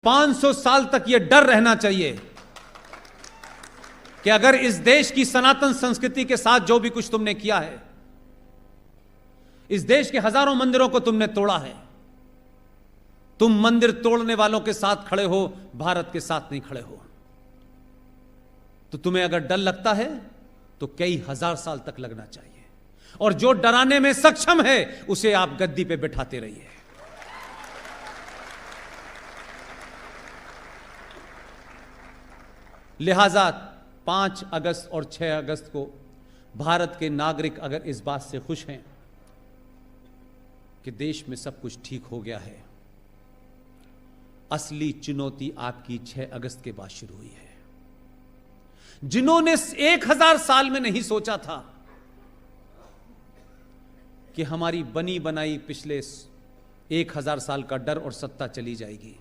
500 साल तक यह डर रहना चाहिए कि अगर इस देश की सनातन संस्कृति के साथ जो भी कुछ तुमने किया है, इस देश के हजारों मंदिरों को तुमने तोड़ा है, तुम मंदिर तोड़ने वालों के साथ खड़े हो, भारत के साथ नहीं खड़े हो। तो तुम्हें अगर डर लगता है तो कई हजार साल तक लगना चाहिए, और जो डराने में सक्षम है उसे आप गद्दी पे बिठाते रहिए। लिहाजा 5 अगस्त और 6 अगस्त को भारत के नागरिक अगर इस बात से खुश हैं कि देश में सब कुछ ठीक हो गया है, असली चुनौती आपकी 6 अगस्त के बाद शुरू हुई है। जिन्होंने 1000 साल में नहीं सोचा था कि हमारी बनी बनाई पिछले 1000 साल का डर और सत्ता चली जाएगी,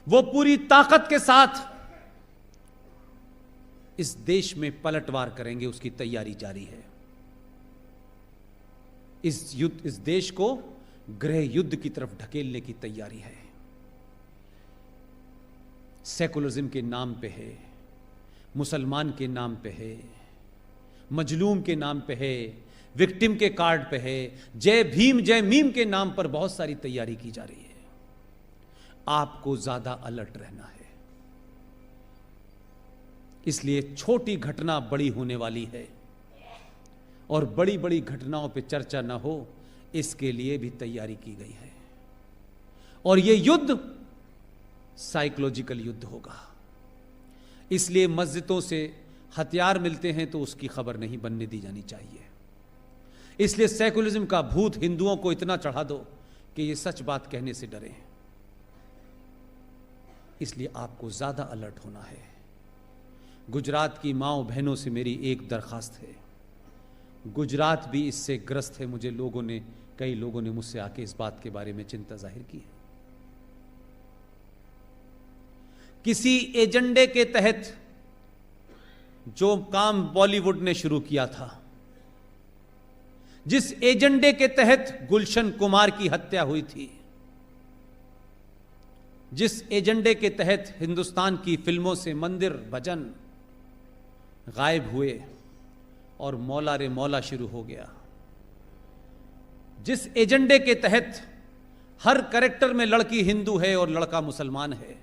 वो पूरी ताकत के साथ इस देश में पलटवार करेंगे, उसकी तैयारी जारी है। इस देश को गृह युद्ध की तरफ ढकेलने की तैयारी है। सेकुलरिज्म के नाम पे है, मुसलमान के नाम पे है, मजलूम के नाम पे है, विक्टिम के कार्ड पे है, जय भीम जय मीम के नाम पर बहुत सारी तैयारी की जा रही है। आपको ज्यादा अलर्ट रहना है। इसलिए छोटी घटना बड़ी होने वाली है, और बड़ी बड़ी घटनाओं पे चर्चा ना हो, इसके लिए भी तैयारी की गई है। और यह युद्ध साइकोलॉजिकल युद्ध होगा। इसलिए मस्जिदों से हथियार मिलते हैं तो उसकी खबर नहीं बनने दी जानी चाहिए। इसलिए सेकुलरिज्म का भूत हिंदुओं को इतना चढ़ा दो कि ये सच बात कहने से डरें। इसलिए आपको ज्यादा अलर्ट होना है। गुजरात की माओ बहनों से मेरी एक दरखास्त है, गुजरात भी इससे ग्रस्त है। कई लोगों ने मुझसे आके इस बात के बारे में चिंता जाहिर की है। किसी एजेंडे के तहत जो काम बॉलीवुड ने शुरू किया था, जिस एजेंडे के तहत गुलशन कुमार की हत्या हुई थी, जिस एजेंडे के तहत हिंदुस्तान की फिल्मों से मंदिर भजन गायब हुए और मौला रे मौला शुरू हो गया, जिस एजेंडे के तहत हर कैरेक्टर में लड़की हिंदू है और लड़का मुसलमान है,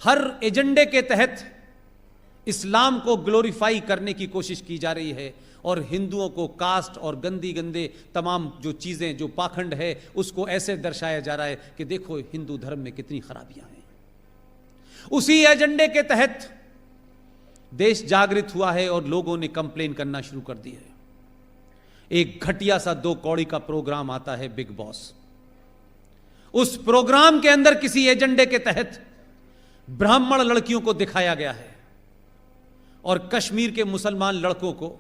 हर एजेंडे के तहत इस्लाम को ग्लोरीफाई करने की कोशिश की जा रही है, और हिंदुओं को कास्ट और गंदे तमाम जो चीजें, जो पाखंड है, उसको ऐसे दर्शाया जा रहा है कि देखो हिंदू धर्म में कितनी खराबियां हैं। उसी एजेंडे के तहत देश जागृत हुआ है और लोगों ने कंप्लेन करना शुरू कर दी है। एक घटिया सा 2 कौड़ी का प्रोग्राम आता है, बिग बॉस। उस प्रोग्राम के अंदर किसी एजेंडे के तहत ब्राह्मण लड़कियों को दिखाया गया है, और कश्मीर के मुसलमान लड़कों को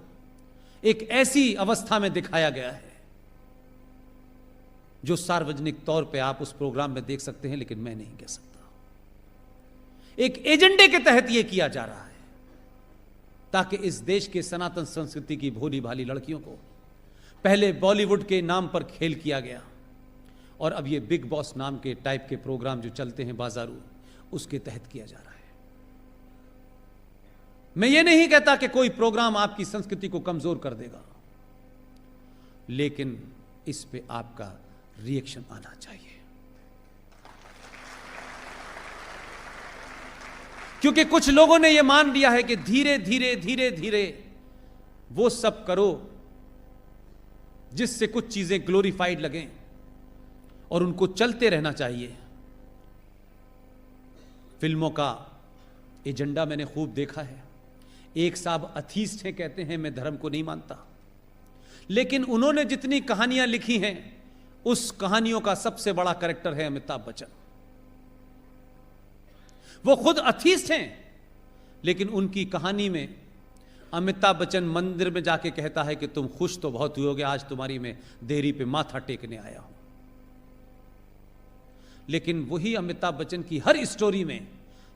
एक ऐसी अवस्था में दिखाया गया है जो सार्वजनिक तौर पे आप उस प्रोग्राम में देख सकते हैं, लेकिन मैं नहीं कह सकता। एक एजेंडे के तहत यह किया जा रहा है ताकि इस देश के सनातन संस्कृति की भोली भाली लड़कियों को पहले बॉलीवुड के नाम पर खेल किया गया, और अब ये बिग बॉस नाम के टाइप के प्रोग्राम जो चलते हैं बाजारू, उसके तहत किया जा रहा है। मैं ये नहीं कहता कि कोई प्रोग्राम आपकी संस्कृति को कमजोर कर देगा, लेकिन इस पे आपका रिएक्शन आना चाहिए। क्योंकि कुछ लोगों ने यह मान लिया है कि धीरे धीरे वो सब करो जिससे कुछ चीजें ग्लोरीफाइड लगें, और उनको चलते रहना चाहिए। फिल्मों का एजेंडा मैंने खूब देखा है। एक साहब अथीस्ट हैं, कहते हैं मैं धर्म को नहीं मानता, लेकिन उन्होंने जितनी कहानियां लिखी हैं, उस कहानियों का सबसे बड़ा कैरेक्टर है अमिताभ बच्चन। वो खुद अथीस्ट हैं, लेकिन उनकी कहानी में अमिताभ बच्चन मंदिर में जाके कहता है कि तुम खुश तो बहुत हुए होगे, आज तुम्हारी मैं देहरी पे माथा टेकने आया हूं। लेकिन वही अमिताभ बच्चन की हर स्टोरी में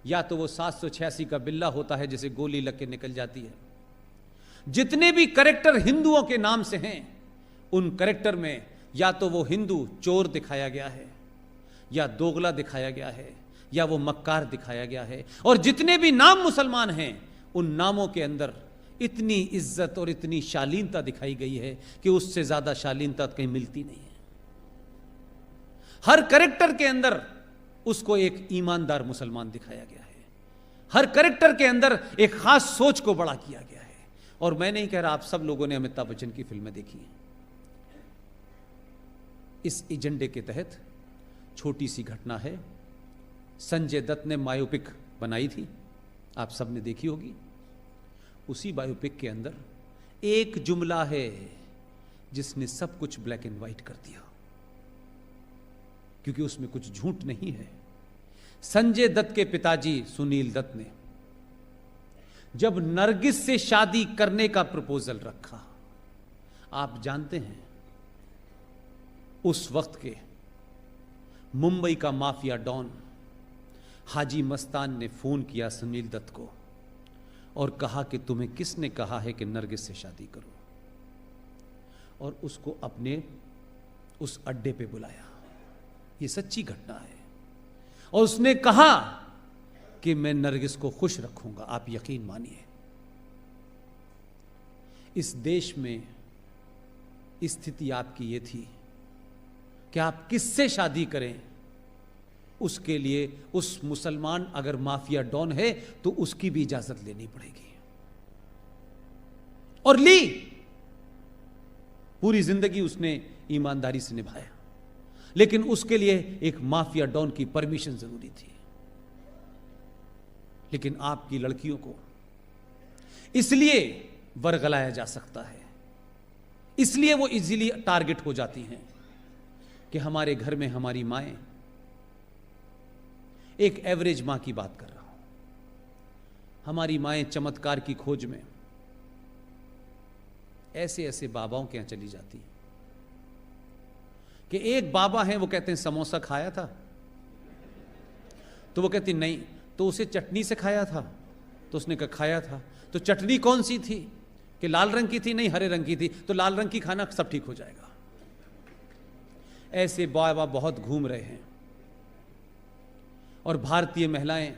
या तो वो 786 का बिल्ला होता है जिसे गोली लग के निकल जाती है। जितने भी कैरेक्टर हिंदुओं के नाम से हैं, उन कैरेक्टर में या तो वो हिंदू चोर दिखाया गया है, या दोगला दिखाया गया है या वो मक्कार दिखाया गया है। और जितने भी नाम मुसलमान हैं उन नामों के अंदर इतनी इज्जत और इतनी शालीनता दिखाई गई है कि उससे ज्यादा शालीनता कहीं मिलती नहीं है। हर कैरेक्टर के अंदर उसको एक ईमानदार मुसलमान दिखाया गया है, हर कैरेक्टर के अंदर एक खास सोच को बड़ा किया गया है। और मैं नहीं कह रहा, आप सब लोगों ने अमिताभ बच्चन की फिल्में देखी हैं। इस एजेंडे के तहत छोटी सी घटना है, संजय दत्त ने बायोपिक बनाई थी, आप सब ने देखी होगी। उसी बायोपिक के अंदर एक जुमला है जिसने सब कुछ ब्लैक एंड व्हाइट कर दिया, क्योंकि उसमें कुछ झूठ नहीं है। संजय दत्त के पिताजी सुनील दत्त ने जब नरगिस से शादी करने का प्रपोजल रखा, आप जानते हैं उस वक्त के मुंबई का माफिया डॉन हाजी मस्तान ने फोन किया सुनील दत्त को और कहा कि तुम्हें किसने कहा है कि नरगिस से शादी करो, और उसको अपने उस अड्डे पे बुलाया। ये सच्ची घटना है। और उसने कहा कि मैं नरगिस को खुश रखूंगा, आप यकीन मानिए। इस देश में स्थिति आपकी ये थी कि आप किससे शादी करें, उसके लिए उस मुसलमान अगर माफिया डॉन है तो उसकी भी इजाजत लेनी पड़ेगी। और ली, पूरी जिंदगी उसने ईमानदारी से निभाया, लेकिन उसके लिए एक माफिया डॉन की परमिशन जरूरी थी। लेकिन आपकी लड़कियों को इसलिए वर्गलाया जा सकता है, इसलिए वो इजीली टारगेट हो जाती हैं कि हमारे घर में हमारी माएं, एक एवरेज मां की बात कर रहा हूं, हमारी माएं चमत्कार की खोज में ऐसे ऐसे बाबाओं के यहां चली जाती हैं कि एक बाबा हैं, वो कहते हैं समोसा खाया था, तो वो कहती नहीं, तो उसे चटनी से खाया था, तो उसने कहा खाया था, तो चटनी कौन सी थी, कि लाल रंग की थी, नहीं हरे रंग की थी, तो लाल रंग की खाना सब ठीक हो जाएगा। ऐसे बाबा बहुत घूम रहे हैं। और भारतीय महिलाएं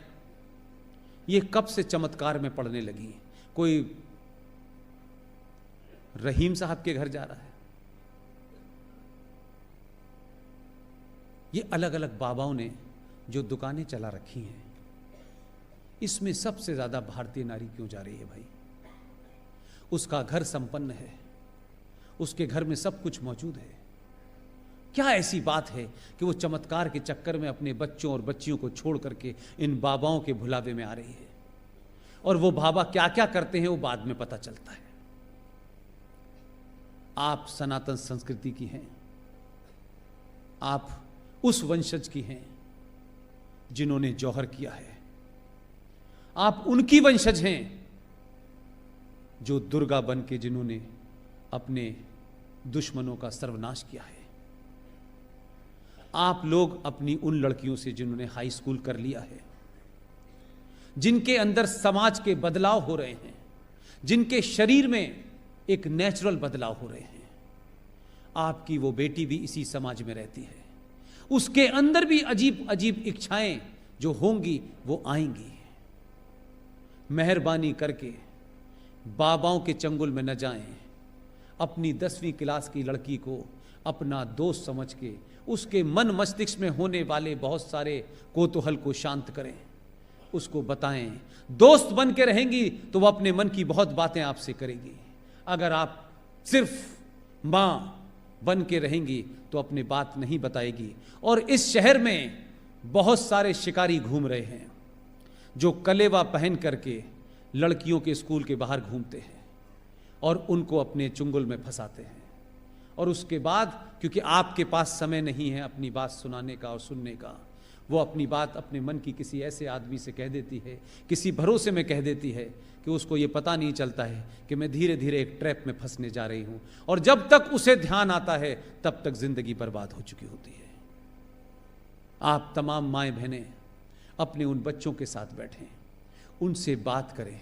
ये कब से चमत्कार में पड़ने लगी। कोई रहीम साहब के घर जा रहा है, ये अलग अलग बाबाओं ने जो दुकानें चला रखी हैं, इसमें सबसे ज्यादा भारतीय नारी क्यों जा रही है भाई? उसका घर संपन्न है, उसके घर में सब कुछ मौजूद है, क्या ऐसी बात है कि वो चमत्कार के चक्कर में अपने बच्चों और बच्चियों को छोड़ करके इन बाबाओं के भुलावे में आ रही है? और वो बाबा क्या क्या करते हैं वो बाद में पता चलता है। आप सनातन संस्कृति की हैं, आप उस वंशज की हैं जिन्होंने जौहर किया है, आप उनकी वंशज हैं जो दुर्गा बन के जिन्होंने अपने दुश्मनों का सर्वनाश किया है। आप लोग अपनी उन लड़कियों से जिन्होंने हाई स्कूल कर लिया है, जिनके अंदर समाज के बदलाव हो रहे हैं, जिनके शरीर में एक नेचुरल बदलाव हो रहे हैं, आपकी वो बेटी भी इसी समाज में रहती है, उसके अंदर भी अजीब अजीब इच्छाएं जो होंगी वो आएंगी। मेहरबानी करके बाबाओं के चंगुल में न जाएं, अपनी 10वीं क्लास की लड़की को अपना दोस्त समझ के उसके मन मस्तिष्क में होने वाले बहुत सारे कौतूहल को शांत करें, उसको बताएं। दोस्त बन के रहेंगी तो वह अपने मन की बहुत बातें आपसे करेगी। अगर आप सिर्फ मां बन के रहेंगी तो अपनी बात नहीं बताएगी। और इस शहर में बहुत सारे शिकारी घूम रहे हैं जो कलेवा पहन करके लड़कियों के स्कूल के बाहर घूमते हैं और उनको अपने चुंगल में फंसाते हैं। और उसके बाद क्योंकि आपके पास समय नहीं है अपनी बात सुनाने का और सुनने का, वो अपनी बात अपने मन की किसी ऐसे आदमी से कह देती है, किसी भरोसे में कह देती है कि उसको ये पता नहीं चलता है कि मैं धीरे धीरे एक ट्रैप में फंसने जा रही हूं। और जब तक उसे ध्यान आता है तब तक जिंदगी बर्बाद हो चुकी होती है। आप तमाम माएँ बहनें अपने उन बच्चों के साथ बैठें, उनसे बात करें।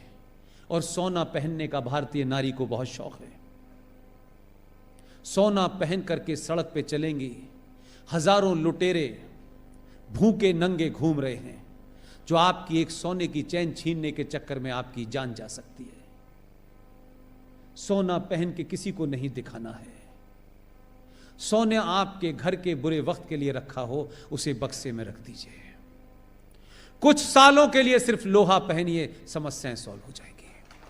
और सोना पहनने का भारतीय नारी को बहुत शौक है। सोना पहन करके सड़क पे चलेंगी, हजारों लुटेरे भूखे नंगे घूम रहे हैं, जो आपकी एक सोने की चैन छीनने के चक्कर में आपकी जान जा सकती है। सोना पहन के किसी को नहीं दिखाना है। सोने आपके घर के बुरे वक्त के लिए रखा हो, उसे बक्से में रख दीजिए। कुछ सालों के लिए सिर्फ लोहा पहनिए, समस्याएं सॉल्व हो जाएंगी।